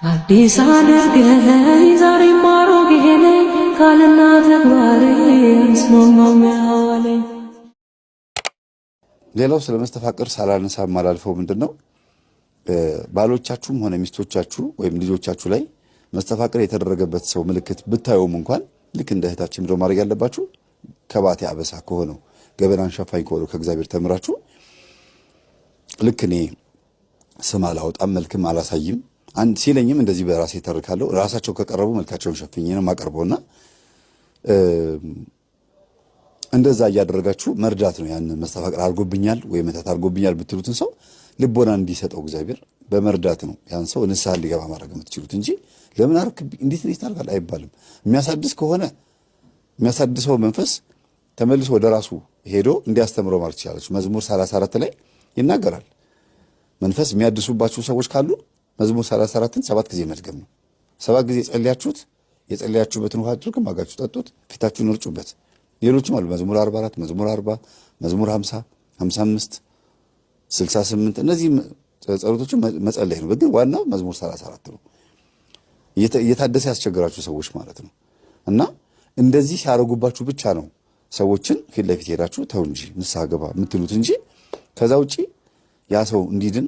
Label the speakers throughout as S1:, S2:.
S1: አዲስ አድርገኝ ዛሬ ማሮጌ ነኝ ካልና ተግባሬ ስማማኛለኝ።
S2: ሌላው ስለ መስተፋቅር ሳላነሳ ማላልፈው ምንድነው ባሎቻችሁም ሆነ ሚስቶቻችሁ ወይም ልጆቻችሁ ላይ መስተፋቅር የተደረገበት ሰው ምልክት ብታዩም እንኳን ልክ እንደ እህታችን ምድር ማድረግ ያለባችሁ ከባቴ አበሳ ከሆነው ገበናን ሸፋኝ ከሆነው ከእግዚአብሔር ተምራችሁ ልክ እኔ ስም አላወጣም መልክም አላሳይም አንድ ሲለኝም እንደዚህ በራሴ ተርካለሁ ራሳቸው ከቀረቡ መልካቸውን ሸፍኜ ነው ማቀርበውና እንደዛ ያያደረጋችሁ መርዳት ነው። ያን መስተፋቅር አርጎብኛል ወይ መተት አርጎብኛል ብትሉትን ሰው ልቦና እንዲሰጠው እግዚአብሔር በመርዳት ነው ያን ሰው ንስሐ እንዲገባ ማድረግ የምትችሉት እንጂ ለምን አርክብኝ እንዴት ታርጋል አይባልም። የሚያሳድስ ከሆነ የሚያሳድሰው መንፈስ ተመልሶ ወደ ራሱ ሄዶ እንዲያስተምረው ማለት ይችላል። መዝሙር 34 ላይ ይናገራል። መንፈስ የሚያድሱባችሁ ሰዎች ካሉ መዝሙር 34ን 7 ጊዜ መድገም ነው። 7 ጊዜ ጸልያችሁት የጸልያችሁበትን ውሃ አድርገን ማጋችሁ ጠጡት፣ ፊታችሁን እርጩበት። ሌሎችም አሉ መዝሙር 44 መዝሙር 40 መዝሙር 50 55 68 እነዚህ ጸሎቶች መጸለይ ነው። ግን ዋናው መዝሙር 34 ነው። እየታደሰ ያስቸግራችሁ ሰዎች ማለት ነው። እና እንደዚህ ሲያረጉባችሁ ብቻ ነው ሰዎችን ፊት ለፊት ሄዳችሁ ተው እንጂ ንስሐ ገባ የምትሉት እንጂ ከዛ ውጪ ያ ሰው እንዲድን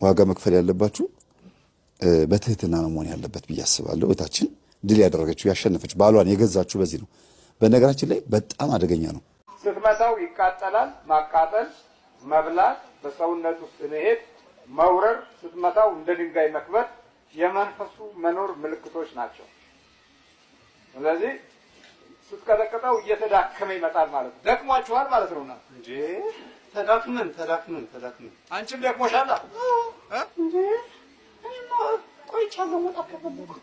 S2: ዋጋ መክፈል ያለባችሁ በትህትና ነው መሆን ያለበት ብዬ አስባለሁ። እታችን ድል ያደረገችው ያሸነፈች ባሏን የገዛችሁ በዚህ ነው። በነገራችን ላይ በጣም አደገኛ ነው።
S3: ስትመታው ይቃጠላል። ማቃጠል፣ መብላት፣ በሰውነት ውስጥ መሄድ፣ መውረር፣ ስትመታው እንደ ድንጋይ መክበር የመንፈሱ መኖር ምልክቶች ናቸው። ስለዚህ ስትቀጠቅጠው እየተዳከመ ይመጣል ማለት ነው። ደክሟችኋል ማለት ነውና እንዴ ተዳክመን አንቺም ደክሞሻል
S4: እንዴ እኔማ ቆይቻለሁ ወጣ ከፈለኩ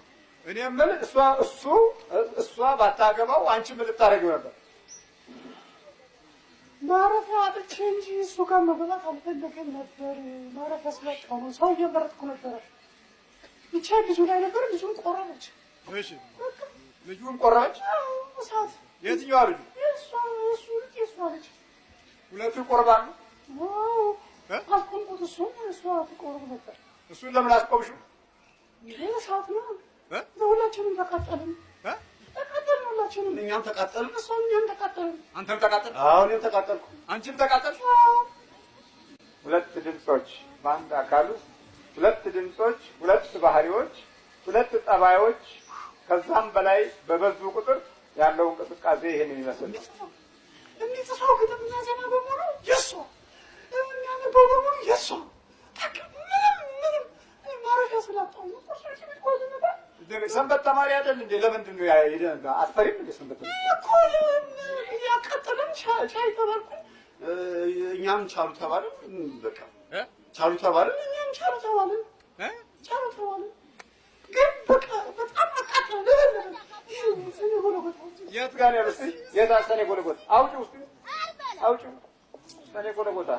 S3: እኔ የምልህ እሷ ባታገባው አንቺ ምን ልታረጊው ነበር?
S4: ማረፊያ አጥቼ እንጂ እሱ ጋር መግባት አልፈለገም ነበር። ማረፊያ ስላጣሁ ነው ሰው እየመረጥኩ ነበር። ብቻ ልጁ ላይ ነበር። ልጁን ቆረበች።
S3: እሺ ልጁን ቆረበች?
S4: እሳት።
S3: የትኛዋ ልጁ? እሷ ልጅ። ሁለቱ ይቆርባሉ?
S4: አስቆምኩት። እሷ ትቆርብ ነበር።
S3: እሱን ለምን አስቆምሽው?
S4: እሳት ነው። ሁላችንም ተቃጠልን። ተቃጠልን ሁላችንም።
S3: እኛም ተቃጠልን።
S4: እኛም ተቃጠልን።
S3: አንተም ተቃጠል? አዎ እኔም ተቃጠልኩ። አንቺም ተቃጠልሽ? ሁለት ድምጾች በአንድ አካል ውስጥ ሁለት ድምጾች፣ ሁለት ባህሪዎች፣ ሁለት ጠባዮች ከዛም በላይ በበዙ ቁጥር ያለው እንቅስቃሴ ይሄን ይመስል ነው።
S4: የሚጽፈው ግጥምና ዜማ በሙሉ የእሷ የሚያነበው በሙሉ የእሷ ምንም ማረፊያ ስላጣሁ ነው።
S3: ሰንበት ተማሪ አይደል እንዴ? ለምንድን ነው አትፈሪም እንዴ? ሰንበት
S4: እኮ ያቃጠለን ቻይ ተባልኩ።
S3: እኛም ቻሉ ተባለ። በቃ
S4: ቻሉ ተባልን። እኛም ቻሉ ተባልን። ግን በቃ በጣም አቃጠለን።
S3: የት ጋር ነው ያለሽ? የት ሰኔ ጎልጎታ? አውጪው እስኪ አውጪው። ሰኔ ጎልጎታ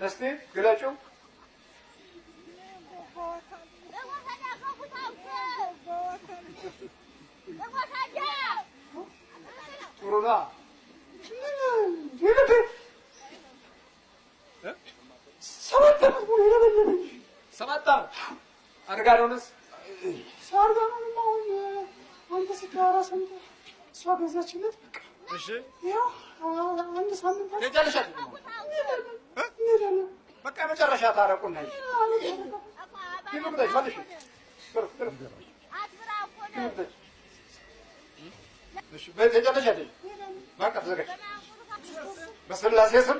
S3: እስቲ ግለጪው። ጥሩና
S4: ሰባት ዓመት ሙሉ የለበለበኝ።
S3: ሰባት ዓመት አድርጋለሁንስ?
S4: ሳርጋኑንማ አሁን አንተ ስታወራ ሰምተህ እሷ ገዛችለት። በቃ
S3: እሺ
S4: ያው አንድ ሳምንት
S3: ትሄጃለሽ አይደል?
S4: እንሄዳለን።
S3: በቃ መጨረሻ ታረቁና በስላሴ ስም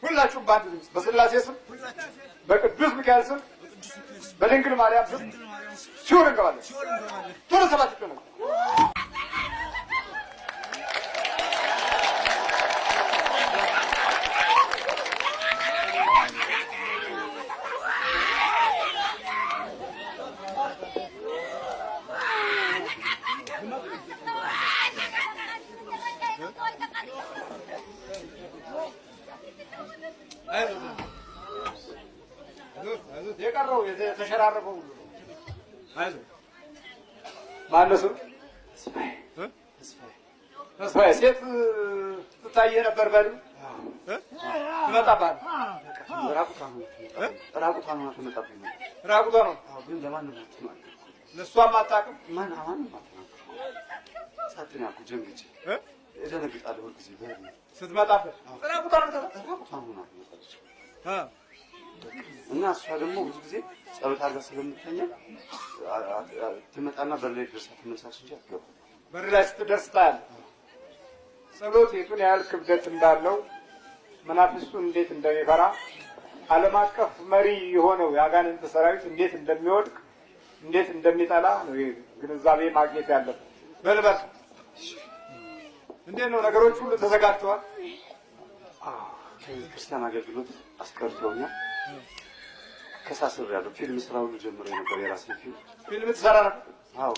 S3: ሁላችሁም በአንድ ድምፅ በስላሴ ስም በቅዱስ ሚካኤል ስም በድንግል ማርያም ስም ሲሆን እንገባለን። ቶሎ ሰባት ነው። የቀረው የተሸራረፈው ሁሉ አይዞህ። ማነው ስም? ተስፋዬ። ሴት ትታየህ ነበር በሉ ትመጣብሃለህ።
S2: ራቁቷን ነው ተመጣጣኝ
S3: ራቁቷ ነው
S2: ግን ለማንም ነው
S3: ለሷም አታውቅም
S2: ማን አማን ሳጥና እኮ ጀምጭ እደነግጣለሁ ሁሉ ጊዜ
S3: ስትመጣበት ራቁቷን
S2: ነው እና እሷ ደግሞ ብዙ ጊዜ ጸሎት አድርጋ ስለምትተኛ ትመጣና በር ላይ ድረስ ትመሳች እንጂ አትገባም።
S3: በር ላይ ስትደርስ ታያለህ። ጸሎት የቱን ያህል ክብደት እንዳለው መናፍስቱ እንዴት እንደሚፈራ ዓለም አቀፍ መሪ የሆነው የአጋንንት ሰራዊት እንዴት እንደሚወድቅ እንዴት እንደሚጠላ ነው ግንዛቤ ማግኘት ያለበት። በልበት እንዴት ነው ነገሮች ሁሉ ተዘጋጅተዋል?
S2: ክርስቲያን አገልግሎት አስቀርቶኛል። ከሳስር ያለው ፊልም ስራ ሁሉ ጀምሮ ነበር። የራሴ
S3: ፊልም ትሰራ ነበር?
S2: አዎ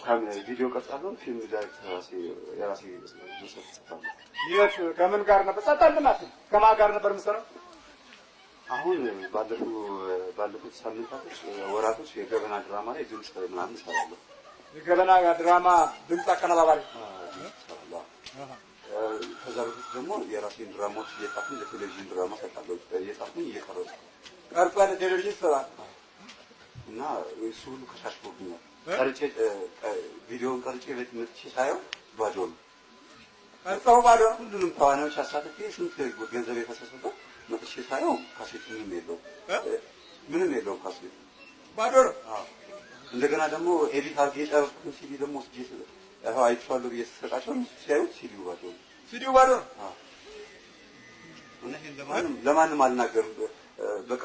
S2: ቪዲዮ ቀርጻለሁ። ፊልም ዳይሬክት የራሴ ጆሴፍ ጽፋለሁ።
S3: ይኸው ከምን ጋር ነበር? ጸጣልናት ከማን ጋር ነበር የምትሰራው?
S2: አሁን ባለፉት ሳምንታቶች ወራቶች የገበና ድራማ ላይ ድምጽ ምናምን እሰራለሁ።
S3: የገበና ድራማ ድምጽ አቀነባባሪ
S2: ከዛ በፊት ደግሞ የራሴን ድራማዎች እየጻፍኩኝ ለቴሌቪዥን ድራማ ሰጣለሁ። እየጻፍኩኝ እየቀረጽኩ
S3: ቀርጾ ለቴሌቪዥን ስራ
S2: እና እሱ ሁሉ ከሻሽቶብኛል። ቀርጬ ቪዲዮውን ቀርጬ ቤት መጥቼ ሳየው ባዶ ነው።
S3: ቀርጸው ባዶ
S2: ሁሉንም ተዋናዮች አሳትፌ ስንት ገንዘብ የፈሰሰበት መጥቼ ሳየው ካሴት ምንም የለውም ካሴት
S3: ባዶ ነው።
S2: እንደገና ደግሞ ኤዲት አድርጌ የጨረስኩትን ሲዲ ደግሞ አይቼዋለሁ ብዬ ስሰጣቸው ሲያዩት ሲዲው ባዶ ነው።
S3: ሲዲው ባዶ ነው።
S2: ለማንም አልናገርም። በቃ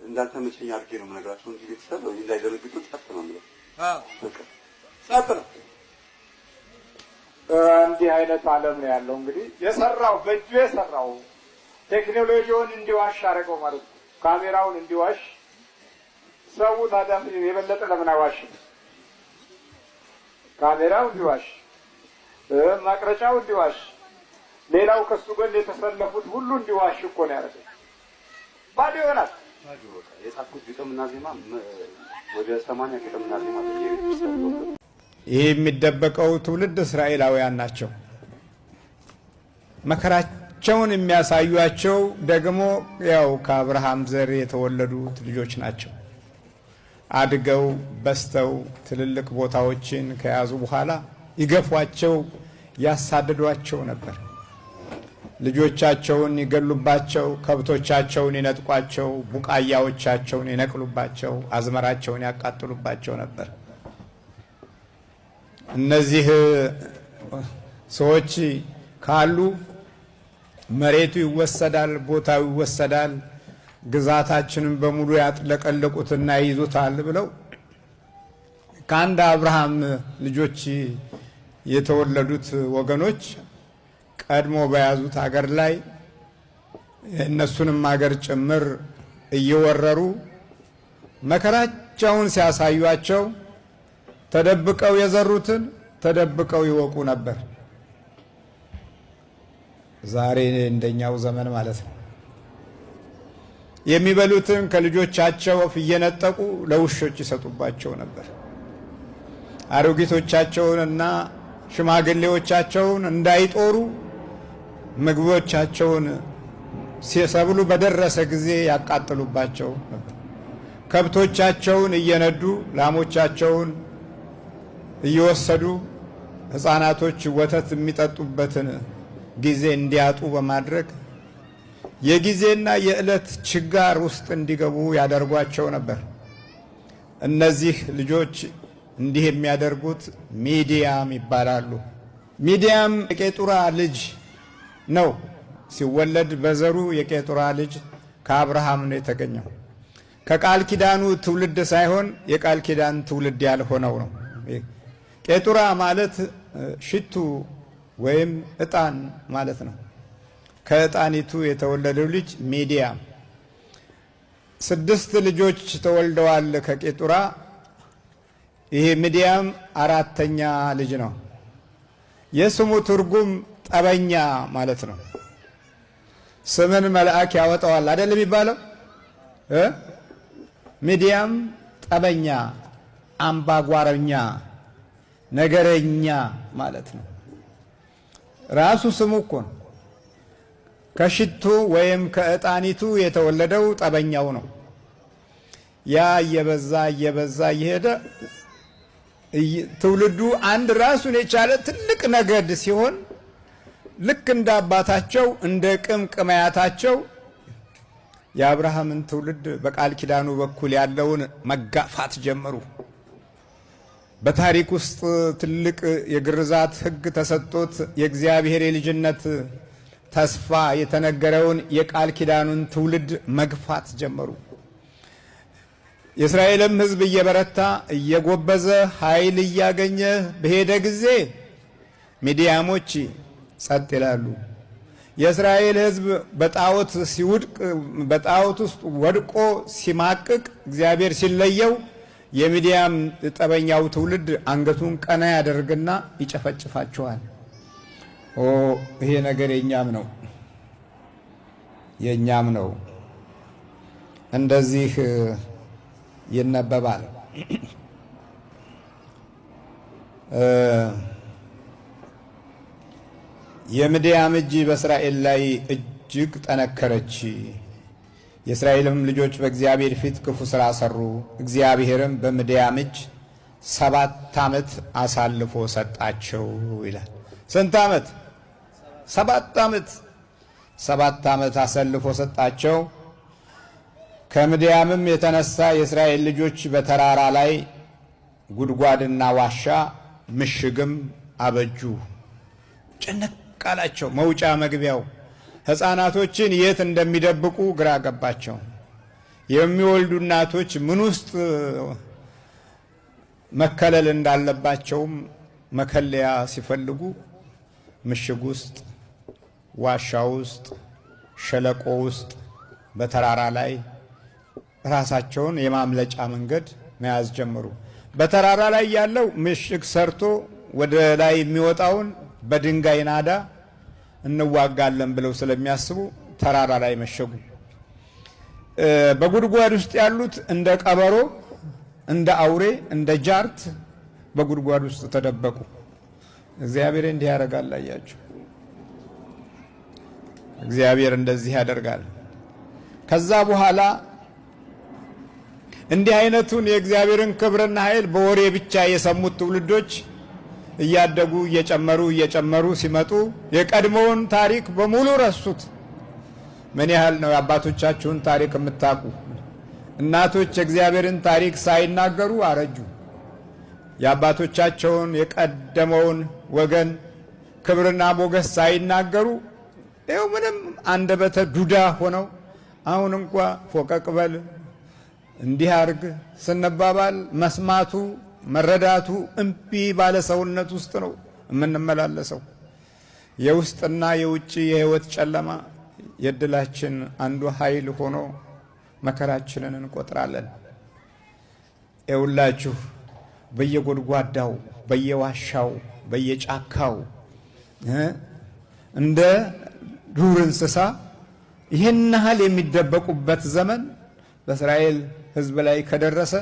S2: እንዳልተመቸኝ አድርጌ ነው የምነግራቸው እንጂ ቤተሰብ እንዳይደነግጡ ጸጥ ነው የምለው። በቃ
S3: ጸጥ ነው። እንዲህ አይነት ዓለም ነው ያለው። እንግዲህ የሰራው በእጁ የሰራው ቴክኖሎጂውን እንዲዋሽ አደረገው ማለት ነው። ካሜራውን እንዲዋሽ ሰው ታዲያ የበለጠ ለምን አይዋሽም? ካሜራው እንዲዋሽ፣ መቅረጫው እንዲዋሽ፣ ሌላው ከሱ ጎን የተሰለፉት ሁሉ እንዲዋሽ እኮ ነው ያደረገው። ባዶ ይሆናል።
S2: የጻፍኩት ግጥምና ዜማ ወደ 80 ግጥምና ዜማ
S5: ይህ የሚደበቀው ትውልድ እስራኤላውያን ናቸው። መከራቸውን የሚያሳዩአቸው ደግሞ ያው ከአብርሃም ዘር የተወለዱት ልጆች ናቸው። አድገው በስተው ትልልቅ ቦታዎችን ከያዙ በኋላ ይገፏቸው፣ ያሳድዷቸው ነበር። ልጆቻቸውን ይገሉባቸው፣ ከብቶቻቸውን ይነጥቋቸው፣ ቡቃያዎቻቸውን ይነቅሉባቸው፣ አዝመራቸውን ያቃጥሉባቸው ነበር። እነዚህ ሰዎች ካሉ መሬቱ ይወሰዳል፣ ቦታው ይወሰዳል፣ ግዛታችንን በሙሉ ያጥለቀለቁትና ይይዙታል ብለው ከአንድ አብርሃም ልጆች የተወለዱት ወገኖች ቀድሞ በያዙት ሀገር ላይ እነሱንም ሀገር ጭምር እየወረሩ መከራቸውን ሲያሳዩአቸው ተደብቀው የዘሩትን ተደብቀው ይወቁ ነበር። ዛሬ እንደኛው ዘመን ማለት ነው። የሚበሉትን ከልጆቻቸው እየነጠቁ ለውሾች ይሰጡባቸው ነበር። አሮጊቶቻቸውንና ሽማግሌዎቻቸውን እንዳይጦሩ ምግቦቻቸውን ሲሰብሉ በደረሰ ጊዜ ያቃጥሉባቸው ነበር። ከብቶቻቸውን እየነዱ ላሞቻቸውን እየወሰዱ ሕፃናቶች ወተት የሚጠጡበትን ጊዜ እንዲያጡ በማድረግ የጊዜና የዕለት ችጋር ውስጥ እንዲገቡ ያደርጓቸው ነበር። እነዚህ ልጆች እንዲህ የሚያደርጉት ሚዲያም ይባላሉ። ሚዲያም የቄጡራ ልጅ ነው። ሲወለድ በዘሩ የቄጡራ ልጅ ከአብርሃም ነው የተገኘው። ከቃል ኪዳኑ ትውልድ ሳይሆን የቃል ኪዳን ትውልድ ያልሆነው ነው። ቄጡራ ማለት ሽቱ ወይም ዕጣን ማለት ነው። ከዕጣኒቱ የተወለደው ልጅ ሚዲያም። 6 ልጆች ተወልደዋል ከቄጡራ። ይሄ ሚዲያም 4ተኛ ልጅ ነው። የስሙ ትርጉም ጠበኛ ማለት ነው። ስምን መልአክ ያወጣዋል አይደል የሚባለው? ሚዲያም ጠበኛ፣ አምባጓረኛ፣ ነገረኛ ማለት ነው። ራሱ ስሙ እኮ ነው። ከሽቱ ወይም ከዕጣኒቱ የተወለደው ጠበኛው ነው። ያ እየበዛ እየበዛ እየሄደ ትውልዱ አንድ ራሱን የቻለ ትልቅ ነገድ ሲሆን ልክ እንደ አባታቸው እንደ ቅምቅማያታቸው የአብርሃምን ትውልድ በቃል ኪዳኑ በኩል ያለውን መጋፋት ጀመሩ። በታሪክ ውስጥ ትልቅ የግርዛት ሕግ ተሰጥቶት የእግዚአብሔር የልጅነት ተስፋ የተነገረውን የቃል ኪዳኑን ትውልድ መግፋት ጀመሩ። የእስራኤልም ሕዝብ እየበረታ እየጎበዘ ኃይል እያገኘ በሄደ ጊዜ ሚዲያሞች ጸጥ ይላሉ። የእስራኤል ሕዝብ በጣዖት ሲውድቅ በጣዖት ውስጥ ወድቆ ሲማቅቅ እግዚአብሔር ሲለየው የሚዲያም ጠበኛው ትውልድ አንገቱን ቀና ያደርግና ይጨፈጭፋቸዋል። ይሄ ነገር የኛም ነው። እንደዚህ ይነበባል። የምድያም እጅ በእስራኤል ላይ እጅግ ጠነከረች። የእስራኤልም ልጆች በእግዚአብሔር ፊት ክፉ ሥራ ሰሩ። እግዚአብሔርም በምድያም እጅ 7 ዓመት አሳልፎ ሰጣቸው ይላል። ስንት ዓመት? 7 ዓመት። 7 ዓመት አሳልፎ ሰጣቸው። ከምድያምም የተነሳ የእስራኤል ልጆች በተራራ ላይ ጉድጓድና ዋሻ ምሽግም አበጁ። ጭንቅ አላቸው መውጫ መግቢያው። ሕፃናቶችን የት እንደሚደብቁ ግራ ገባቸው። የሚወልዱ እናቶች ምን ውስጥ መከለል እንዳለባቸውም መከለያ ሲፈልጉ ምሽግ ውስጥ፣ ዋሻ ውስጥ፣ ሸለቆ ውስጥ፣ በተራራ ላይ ራሳቸውን የማምለጫ መንገድ መያዝ ጀመሩ። በተራራ ላይ ያለው ምሽግ ሰርቶ ወደ ላይ የሚወጣውን በድንጋይ ናዳ እንዋጋለን ብለው ስለሚያስቡ ተራራ ላይ መሸጉ። በጉድጓድ ውስጥ ያሉት እንደ ቀበሮ፣ እንደ አውሬ፣ እንደ ጃርት በጉድጓድ ውስጥ ተደበቁ። እግዚአብሔር እንዲህ ያደርጋል። አያችሁ፣ እግዚአብሔር እንደዚህ ያደርጋል። ከዛ በኋላ እንዲህ አይነቱን የእግዚአብሔርን ክብርና ኃይል በወሬ ብቻ የሰሙት ትውልዶች እያደጉ እየጨመሩ ሲመጡ የቀድሞውን ታሪክ በሙሉ ረሱት። ምን ያህል ነው የአባቶቻችሁን ታሪክ የምታውቁ? እናቶች የእግዚአብሔርን ታሪክ ሳይናገሩ አረጁ። የአባቶቻቸውን የቀደመውን ወገን ክብርና ሞገስ ሳይናገሩ ይኸው ምንም አንደበተ ዱዳ ሆነው አሁን እንኳ ፎቀቅ በል እንዲህ አርግ ስንባባል መስማቱ መረዳቱ እምቢ ባለ ሰውነት ውስጥ ነው የምንመላለሰው። የውስጥና የውጭ የህይወት ጨለማ የድላችን አንዱ ኃይል ሆኖ መከራችንን እንቆጥራለን። ይውላችሁ በየጎድጓዳው፣ በየዋሻው፣ በየጫካው እንደ ዱር እንስሳ ይህን ያህል የሚደበቁበት ዘመን በእስራኤል ሕዝብ ላይ ከደረሰ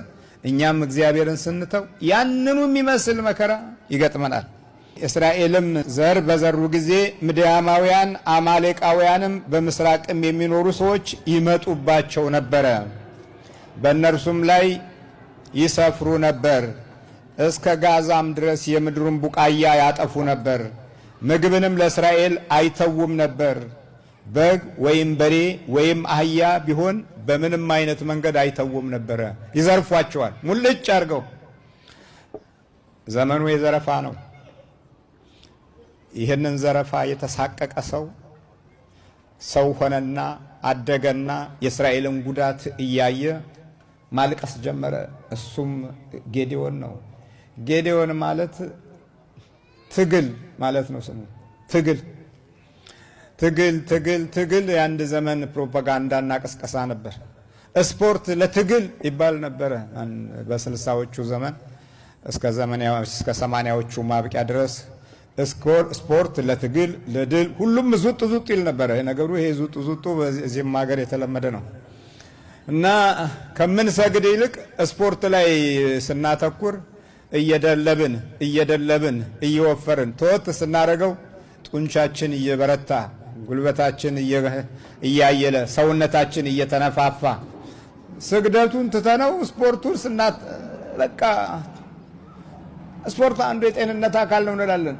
S5: እኛም እግዚአብሔርን ስንተው ያንኑ የሚመስል መከራ ይገጥመናል። እስራኤልም ዘር በዘሩ ጊዜ ምድያማውያን አማሌቃውያንም በምስራቅም የሚኖሩ ሰዎች ይመጡባቸው ነበረ። በእነርሱም ላይ ይሰፍሩ ነበር። እስከ ጋዛም ድረስ የምድሩን ቡቃያ ያጠፉ ነበር። ምግብንም ለእስራኤል አይተውም ነበር። በግ ወይም በሬ ወይም አህያ ቢሆን በምንም አይነት መንገድ አይተውም ነበረ። ይዘርፏቸዋል ሙልጭ አድርገው። ዘመኑ የዘረፋ ነው። ይህንን ዘረፋ የተሳቀቀ ሰው ሆነና አደገና የእስራኤልን ጉዳት እያየ ማልቀስ ጀመረ። እሱም ጌዴዎን ነው። ጌዴዎን ማለት ትግል ማለት ነው ስሙ። ትግል የአንድ ዘመን ፕሮፓጋንዳና ቅስቀሳ ነበር። ስፖርት ለትግል ይባል ነበረ። በ60ዎቹ ዘመን እስከ 80ዎቹ ማብቂያ ድረስ ስፖርት ለትግል ለድል ሁሉም ዙጥ ይል ነበረ። ነገሩ ይሄ ዙጡ በዚህም ሀገር የተለመደ ነው እና ከምንሰግድ ይልቅ ስፖርት ላይ ስናተኩር እየደለብን እየወፈርን ተወት ስናደርገው ጡንቻችን እየበረታ ጉልበታችን እያየለ ሰውነታችን እየተነፋፋ ስግደቱን ትተነው ስፖርቱን በቃ ስፖርት አንዱ የጤንነት አካል ነው እንላለን።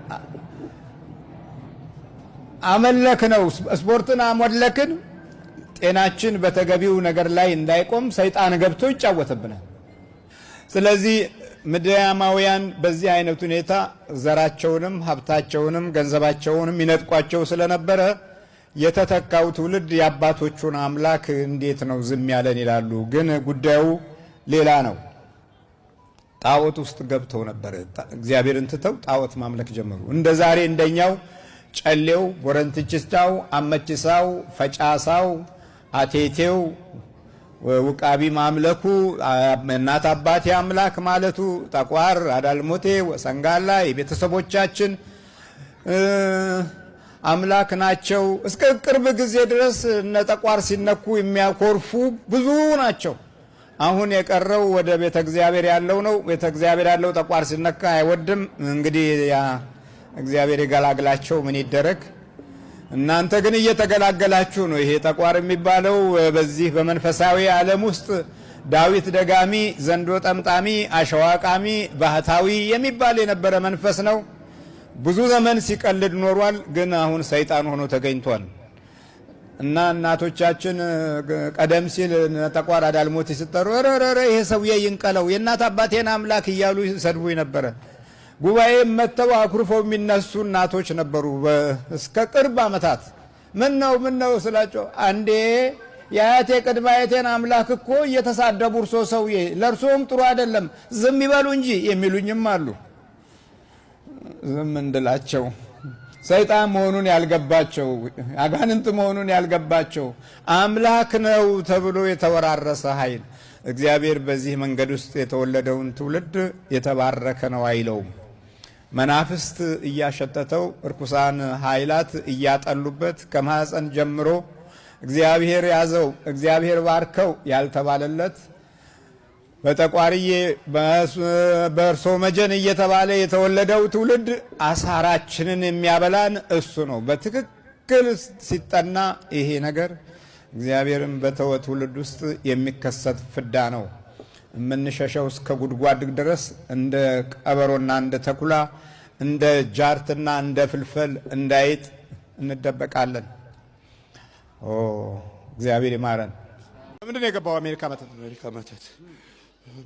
S5: አመለክ ነው ስፖርትን አሞለክን። ጤናችን በተገቢው ነገር ላይ እንዳይቆም ሰይጣን ገብቶ ይጫወተብናል። ስለዚህ ምድያማውያን በዚህ አይነት ሁኔታ ዘራቸውንም ሀብታቸውንም ገንዘባቸውንም ይነጥቋቸው ስለነበረ የተተካው ትውልድ የአባቶቹን አምላክ እንዴት ነው ዝም ያለን ይላሉ። ግን ጉዳዩ ሌላ ነው። ጣዖት ውስጥ ገብተው ነበር። እግዚአብሔርን ትተው ጣዖት ማምለክ ጀመሩ። እንደ ዛሬ እንደኛው ጨሌው፣ ቦረንትችስታው፣ አመችሳው፣ ፈጫሳው፣ አቴቴው፣ ውቃቢ ማምለኩ፣ እናት አባቴ አምላክ ማለቱ፣ ጠቋር፣ አዳልሞቴ፣ ሰንጋላ የቤተሰቦቻችን አምላክ ናቸው። እስከ ቅርብ ጊዜ ድረስ እነ ጠቋር ሲነኩ የሚያኮርፉ ብዙ ናቸው። አሁን የቀረው ወደ ቤተ እግዚአብሔር ያለው ነው። ቤተ እግዚአብሔር ያለው ጠቋር ሲነካ አይወድም። እንግዲህ ያ እግዚአብሔር ይገላግላቸው፣ ምን ይደረግ። እናንተ ግን እየተገላገላችሁ ነው። ይሄ ጠቋር የሚባለው በዚህ በመንፈሳዊ ዓለም ውስጥ ዳዊት ደጋሚ፣ ዘንዶ ጠምጣሚ፣ አሸዋቃሚ፣ ባህታዊ የሚባል የነበረ መንፈስ ነው። ብዙ ዘመን ሲቀልድ ኖሯል። ግን አሁን ሰይጣን ሆኖ ተገኝቷል። እና እናቶቻችን ቀደም ሲል ጠቋር አዳልሞት ሲጠሩ ረረረ ይሄ ሰውዬ ይንቀለው የእናት አባቴን አምላክ እያሉ ይሰድቡ ነበረ። ጉባኤ መተው አኩርፈው የሚነሱ እናቶች ነበሩ እስከ ቅርብ ዓመታት። ምን ነው ስላቸው አንዴ የአያቴ ቅድመ አያቴን አምላክ እኮ እየተሳደቡ እርሶ ሰውዬ ለእርሶም ጥሩ አይደለም ዝም ይበሉ እንጂ የሚሉኝም አሉ። ዝም እንድላቸው ሰይጣን መሆኑን ያልገባቸው አጋንንት መሆኑን ያልገባቸው አምላክ ነው ተብሎ የተወራረሰ ኃይል እግዚአብሔር በዚህ መንገድ ውስጥ የተወለደውን ትውልድ የተባረከ ነው አይለውም። መናፍስት እያሸተተው እርኩሳን ኃይላት እያጠሉበት ከማህፀን ጀምሮ እግዚአብሔር ያዘው እግዚአብሔር ባርከው ያልተባለለት በጠቋርዬ በእርሶ መጀን እየተባለ የተወለደው ትውልድ አሳራችንን የሚያበላን እሱ ነው። በትክክል ሲጠና ይሄ ነገር እግዚአብሔርን በተወ ትውልድ ውስጥ የሚከሰት ፍዳ ነው። የምንሸሸው እስከ ጉድጓድ ድረስ እንደ ቀበሮና እንደ ተኩላ እንደ ጃርትና እንደ ፍልፈል እንደ አይጥ እንደበቃለን። እግዚአብሔር ይማረን።
S6: ምንድን ነው የገባው? አሜሪካ
S7: መተት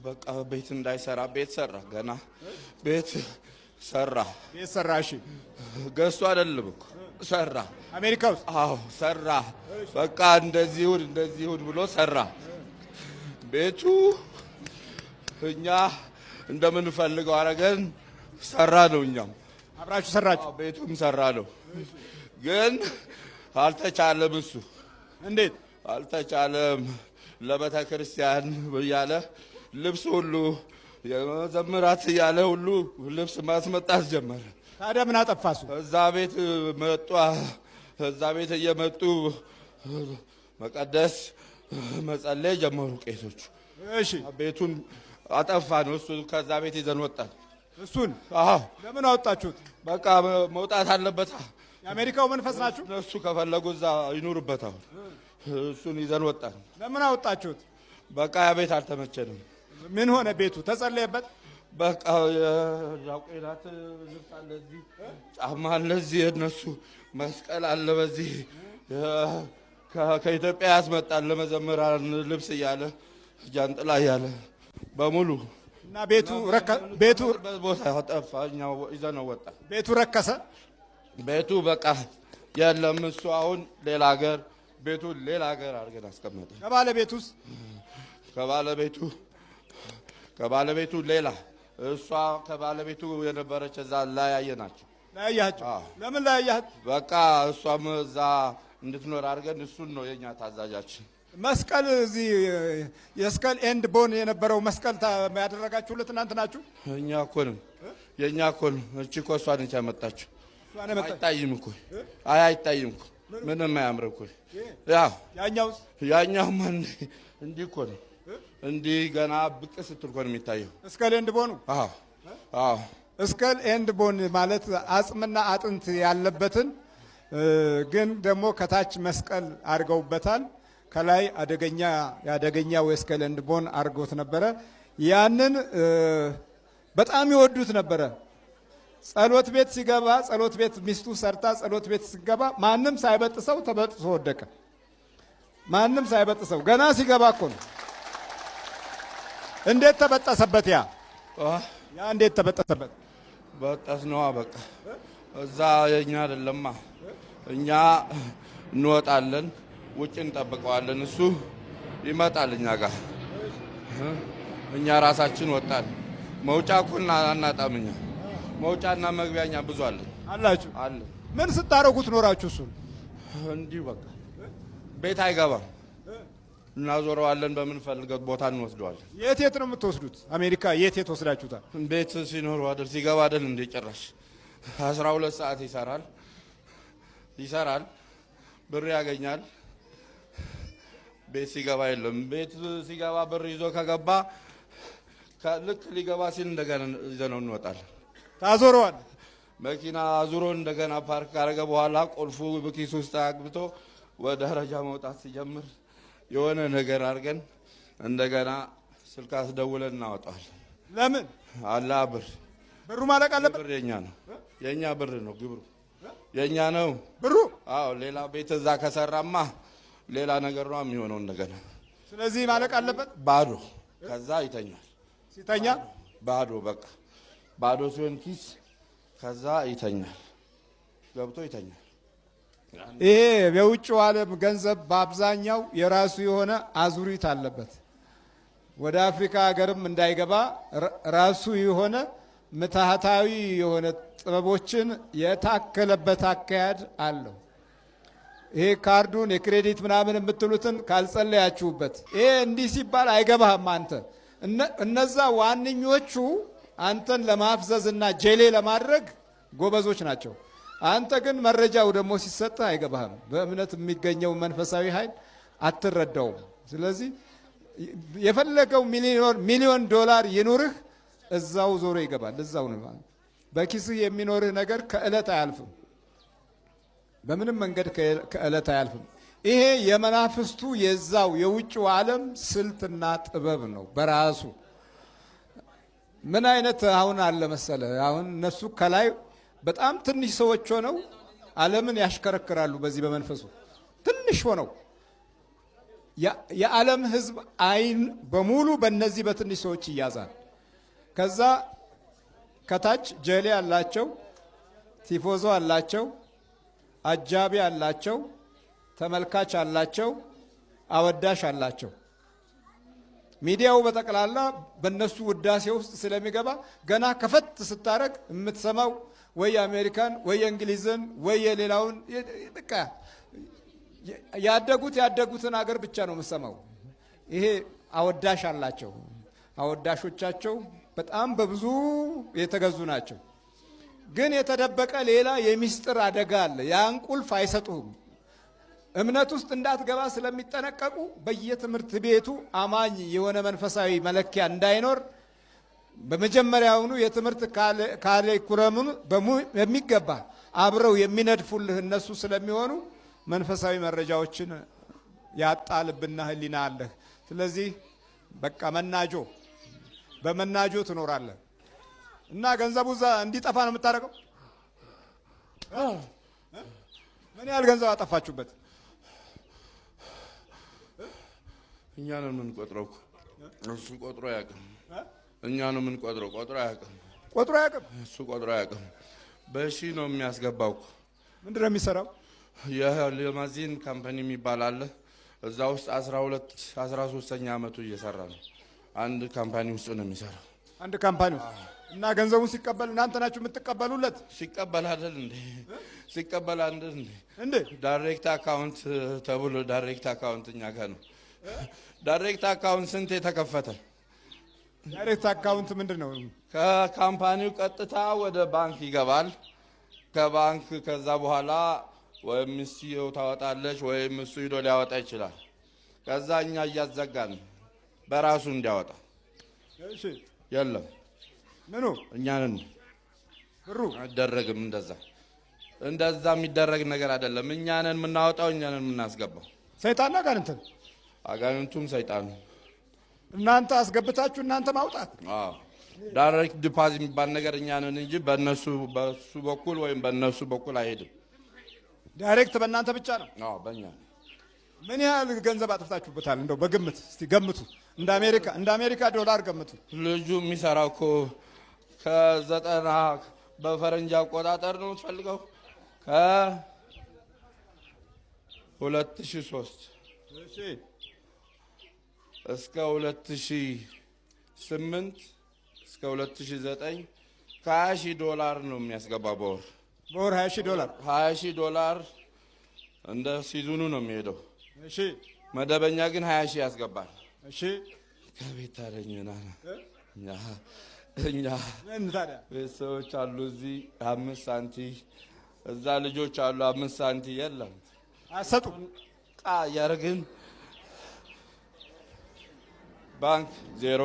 S7: በቃ ቤት እንዳይሰራ ቤት ሰራ። ገና ቤት ሰራ።
S6: እሺ
S7: ገዝቶ አይደለም እኮ ሰራ።
S6: አሜሪካ ውስጥ?
S7: አዎ ሰራ። በቃ እንደዚህ ይሁን ብሎ ሰራ። ቤቱ እኛ እንደምንፈልገው አረገን ሰራ ነው። እኛም
S6: አብራችሁ ሰራችሁ?
S7: ቤቱም ሰራ ነው። ግን አልተቻለም። እሱ
S6: እንዴት
S7: አልተቻለም? ለቤተ ክርስቲያን እያለ ልብስ ሁሉ የመዘምራት እያለ ሁሉ ልብስ ማስመጣት ጀመረ።
S6: ታዲያ ምን አጠፋሱ?
S7: እዛ ቤት እየመጡ መቀደስ መጸለይ ጀመሩ ቄሶቹ።
S6: እሺ
S7: ቤቱን አጠፋ ነው። እሱ ከዛ ቤት ይዘን ወጣን።
S6: እሱን?
S7: አዎ።
S6: ለምን አወጣችሁት?
S7: በቃ መውጣት አለበት።
S6: የአሜሪካው መንፈስ ናችሁ?
S7: እነሱ ከፈለጉ እዛ ይኑርበት። አሁን እሱን ይዘን ወጣን።
S6: ለምን አወጣችሁት?
S7: በቃ ያ ቤት አልተመቸንም።
S6: ምን ሆነ? ቤቱ ተጸለየበት?
S7: በቃ የዳቆናት ልብስ አለ እዚህ፣ ጫማ አለ እዚህ፣ የእነሱ መስቀል አለ በዚህ፣ ከኢትዮጵያ ያስመጣል ለመዘምራን ልብስ እያለ ጃንጥላ እያለ በሙሉ
S6: እና ቤቱ
S7: ቦታ ጠፋ። እኛው ይዘነው ወጣ።
S6: ቤቱ ረከሰ።
S7: ቤቱ በቃ የለም። እሱ አሁን ሌላ ሀገር ቤቱን ሌላ ሀገር አድርገን አስቀመጠ። ከባለቤቱ ሌላ እሷ ከባለቤቱ የነበረች እዛ ላያየናቸው።
S6: ላያያቸው? ለምን ላያያት?
S7: በቃ እሷም እዛ እንድትኖር አድርገን እሱን ነው የኛ ታዛዣችን።
S6: መስቀል እዚህ የስከል ኤንድ ቦን የነበረው መስቀል ያደረጋችሁለት እናንተ ናችሁ?
S7: እኛ እኮ ነው የኛ እኮ ነው። እቺ እኮ እሷ ነች ያመጣችው። አይታይም እኮ አይታይም እኮ ምንም አያምር እኮ። ያኛው ማን እንዲህ እኮ ነው። እንዲህ ገና ብቅ ስትል እኮ ነው የሚታየው።
S6: ስከል ኤንድ ቦኑ? አዎ ስከል ኤንድ ቦን ማለት አጽምና አጥንት ያለበትን ግን ደግሞ ከታች መስቀል አድርገውበታል። ከላይ የአደገኛ ዌስከል ኤንድ ቦን አድርጎት ነበረ። ያንን በጣም ይወዱት ነበረ። ጸሎት ቤት ሲገባ ጸሎት ቤት ሚስቱ ሰርታ ጸሎት ቤት ሲገባ ማንም ሳይበጥሰው ተበጥሶ ወደቀ። ማንም ሳይበጥሰው ገና ሲገባ እኮ ነው። እንዴት ተበጠሰበት? ያ እንዴት ተበጠሰበት?
S7: በጠስ ነዋ። በቃ እዛ የኛ አይደለማ። እኛ እንወጣለን፣ ውጭ እንጠብቀዋለን። እሱ ይመጣል እኛ ጋር። እኛ ራሳችን ወጣን። መውጫ እኮ አናጣም። እኛ መውጫና መግቢያኛ ብዙ አለን
S6: አላችሁ
S7: አለ።
S6: ምን ስታረጉት ኖራችሁ? እሱን
S7: እንዲህ በቃ ቤት አይገባም። እናዞረዋለን፣ በምንፈልገው ቦታ እንወስደዋለን።
S6: የት ነው የምትወስዱት? አሜሪካ የት ወስዳችሁታል?
S7: ቤት ሲኖር አይደል ሲገባ አይደል እንደ ጭራሽ 12 ሰዓት ይሰራል፣ ብር ያገኛል። ቤት ሲገባ የለም። ቤት ሲገባ ብር ይዞ ከገባ ልክ ሊገባ ሲል እንደገና ይዘነው እንወጣለን።
S6: ታዞረዋል።
S7: መኪና አዙሮ እንደገና ፓርክ ካረገ በኋላ ቁልፉ በኪስ ውስጥ አግብቶ ወደ ደረጃ መውጣት ሲጀምር የሆነ ነገር አድርገን እንደገና ስልክ አስደውለን እናወጣዋለን።
S6: ለምን
S7: አላ
S6: ብሩ ማለቅ አለበት።
S7: ብር የኛ ነው፣ የኛ ብር ነው፣ ግብሩ የኛ ነው
S6: ብሩ።
S7: አዎ ሌላ ቤት እዛ ከሰራማ ሌላ ነገር ነው የሚሆነው እንደገና።
S6: ስለዚህ ማለቅ አለበት።
S7: ባዶ ከዛ ይተኛል።
S6: ሲተኛ
S7: ባዶ በቃ ባዶ ሲሆን ኪስ ከዛ ይተኛል፣ ገብቶ ይተኛል።
S6: ይሄ የውጭው ዓለም ገንዘብ በአብዛኛው የራሱ የሆነ አዙሪት አለበት። ወደ አፍሪካ ሀገርም እንዳይገባ ራሱ የሆነ ምትሃታዊ የሆነ ጥበቦችን የታከለበት አካሄድ አለው። ይሄ ካርዱን የክሬዲት ምናምን የምትሉትን ካልጸለያችሁበት ይሄ እንዲህ ሲባል አይገባህም። አንተ እነዛ ዋነኞቹ አንተን ለማፍዘዝና ጄሌ ለማድረግ ጎበዞች ናቸው። አንተ ግን መረጃው ደግሞ ሲሰጥህ አይገባህም። በእምነት የሚገኘው መንፈሳዊ ኃይል አትረዳውም። ስለዚህ የፈለገው ሚሊዮን ዶላር ይኑርህ እዛው ዞሮ ይገባል። እዛው ነው ማለት። በኪስህ የሚኖርህ ነገር ከእለት አያልፍም። በምንም መንገድ ከእለት አያልፍም። ይሄ የመናፍስቱ የዛው የውጭው ዓለም ስልትና ጥበብ ነው በራሱ። ምን አይነት አሁን አለ መሰለ፣ አሁን እነሱ ከላይ በጣም ትንሽ ሰዎች ሆነው ዓለምን ያሽከረክራሉ። በዚህ በመንፈሱ ትንሽ ሆነው የዓለም ሕዝብ አይን በሙሉ በእነዚህ በትንሽ ሰዎች ይያዛል። ከዛ ከታች ጀሌ አላቸው፣ ቲፎዞ አላቸው፣ አጃቢ አላቸው፣ ተመልካች አላቸው፣ አወዳሽ አላቸው። ሚዲያው በጠቅላላ በእነሱ ውዳሴ ውስጥ ስለሚገባ ገና ከፈት ስታረግ የምትሰማው ወይ የአሜሪካን ወይ የእንግሊዝን ወይ የሌላውን በቃ ያደጉትን ሀገር ብቻ ነው የምትሰማው። ይሄ አወዳሽ አላቸው። አወዳሾቻቸው በጣም በብዙ የተገዙ ናቸው። ግን የተደበቀ ሌላ የሚስጥር አደጋ አለ። ያን ቁልፍ አይሰጡህም። እምነት ውስጥ እንዳትገባ ስለሚጠነቀቁ በየትምህርት ቤቱ አማኝ የሆነ መንፈሳዊ መለኪያ እንዳይኖር በመጀመሪያውኑ የትምህርት ካሪኩለሙን በሚገባ አብረው የሚነድፉልህ እነሱ ስለሚሆኑ መንፈሳዊ መረጃዎችን ያጣልብና ህሊና አለህ። ስለዚህ በቃ በመናጆ ትኖራለህ እና ገንዘቡ እዛ እንዲጠፋ ነው የምታደርገው። ምን ያህል ገንዘብ አጠፋችሁበት?
S7: እኛ ነው የምንቆጥረው። እሱ ቆጥሮ አያውቅም። እኛ ነው የምንቆጥረው። ቆጥሮ አያውቅም። እሱ ቆጥሮ አያውቅም። በሺ ነው የሚያስገባው።
S6: ምንድን ነው የሚሰራው?
S7: የሊማዚን ካምፓኒ የሚባል አለ። እዛ ውስጥ 13ኛ ዓመቱ እየሰራ ነው። አንድ ካምፓኒ ውስጥ ነው የሚሰራው።
S6: አንድ ካምፓኒ ውስጥ እና ገንዘቡን ሲቀበል እናንተ ናችሁ የምትቀበሉለት?
S7: ሲቀበል አይደል እንዴ? ሲቀበል አይደል እንዴ? ዳይሬክት አካውንት ተብሎ ዳይሬክት አካውንት እኛ ጋር ነው። ዳይሬክት አካውንት ስንት የተከፈተ?
S6: ዳይሬክት አካውንት ምንድን ነው?
S7: ከካምፓኒው ቀጥታ ወደ ባንክ ይገባል። ከባንክ ከዛ በኋላ ወይም ሚስቲው ታወጣለች ወይም እሱ ሂዶ ሊያወጣ ይችላል። ከዛ እኛ እያዘጋን በራሱ እንዲያወጣ።
S6: እሺ
S7: የለም
S6: ምኑ
S7: እኛንን
S6: ብሩ
S7: አይደረግም እንደዛ። እንደዛ የሚደረግ ነገር አይደለም። እኛ ነን የምናወጣው፣ እኛ ነን የምናስገባው።
S6: ሰይጣንና አጋንንት
S7: አጋንንቱም ሰይጣኑ
S6: እናንተ አስገብታችሁ እናንተ ማውጣት።
S7: አዎ ዳይሬክት ዲፖዚት የሚባል ነገር እኛ ነን እንጂ በእነሱ በኩል ወይም በእነሱ በኩል አይሄድም።
S6: ዳይሬክት በእናንተ ብቻ ነው።
S7: አዎ በእኛ።
S6: ምን ያህል ገንዘብ አጥፍታችሁበታል? እንደው በግምት እስቲ ገምቱ። እንደ አሜሪካ ዶላር ገምቱ።
S7: ልጁ የሚሰራው እኮ ከ90 በፈረንጅ አቆጣጠር ነው የምትፈልገው ከ2003 እስከ 2008 እስከ 2009 $20,000 ነው የሚያስገባው በወር $20,000 እንደ ሲዝኑ ነው የሚሄደው።
S6: እሺ
S7: መደበኛ ግን 20,000 ያስገባል።
S6: እሺ
S7: ከቤት ታደኝና እኛ
S6: ምን ታዲያ
S7: ቤተሰቦች አሉ እዚህ 5 ሳንቲም እዛ ልጆች አሉ 5 ሳንቲም የለም
S6: አሰጡ
S7: ያረግን ባንክ ዜሮ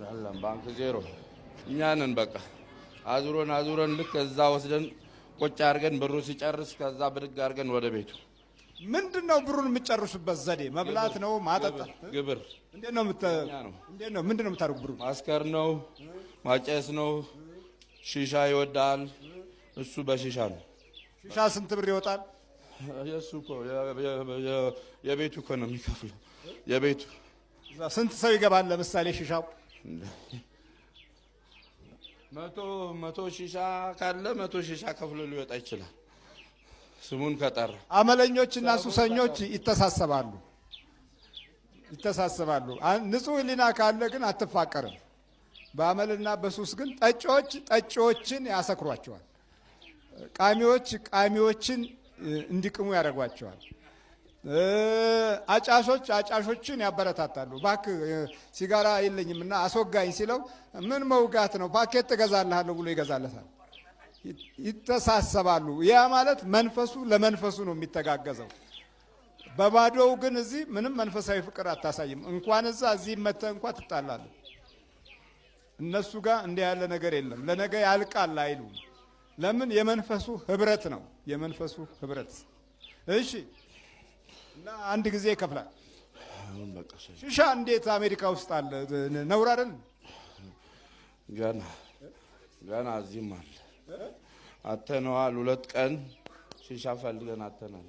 S7: ያለም ባንክ ዜሮ። እኛ ነን በቃ አዙረን ልክ እዛ ወስደን ቁጭ አድርገን ብሩ ሲጨርስ ከዛ ብድግ አድርገን ወደ ቤቱ።
S6: ምንድነው ብሩን የምትጨርሱበት ዘዴ? መብላት ነው ማጠጣት?
S7: ግብር።
S6: እንዴት ነው ምንድነው የምታደርጉ? ብሩ
S7: ማስከር ነው ማጨስ ነው። ሺሻ ይወዳል እሱ በሺሻ ነው።
S6: ሺሻ ስንት ብር ይወጣል?
S7: የሱ እኮ የቤቱ እኮ ነው የሚከፍለው። የቤቱ
S6: ስንት ሰው ይገባል? ለምሳሌ ሺሻው
S7: መቶ ሺሻ ካለ 100 ሺሻ ከፍሎ ሊወጣ ይችላል። ስሙን ከጠራ
S6: አመለኞችና ሱሰኞች ይተሳሰባሉ። ንጹህ ሕሊና ካለ ግን አትፋቀርም። በአመልና በሱስ ግን ጠጪዎችን ያሰክሯቸዋል። ቃሚዎችን እንዲቅሙ ያደርጓቸዋል። አጫሾችን ያበረታታሉ። እባክህ ሲጋራ የለኝምና አስወጋኝ ሲለው ምን መውጋት ነው ፓኬት እገዛልሃለሁ ብሎ ይገዛለታል። ይተሳሰባሉ። ያ ማለት መንፈሱ ለመንፈሱ ነው የሚተጋገዘው። በባዶው ግን እዚህ ምንም መንፈሳዊ ፍቅር አታሳይም። እንኳን እዚህ መተህ እንኳን ትጣላለህ። እነሱ ጋር እንዲህ ያለ ነገር የለም። ለነገ ያልቃል አይሉ። ለምን? የመንፈሱ ህብረት ነው። የመንፈሱ ህብረት። እሺ። እና አንድ ጊዜ ይከፍላል። ሺሻ እንዴት አሜሪካ ውስጥ አለ? ነውር አይደል?
S7: ገና እዚህም አለ። አተነዋል። 2 ቀን ሺሻ ፈልገን አተናል።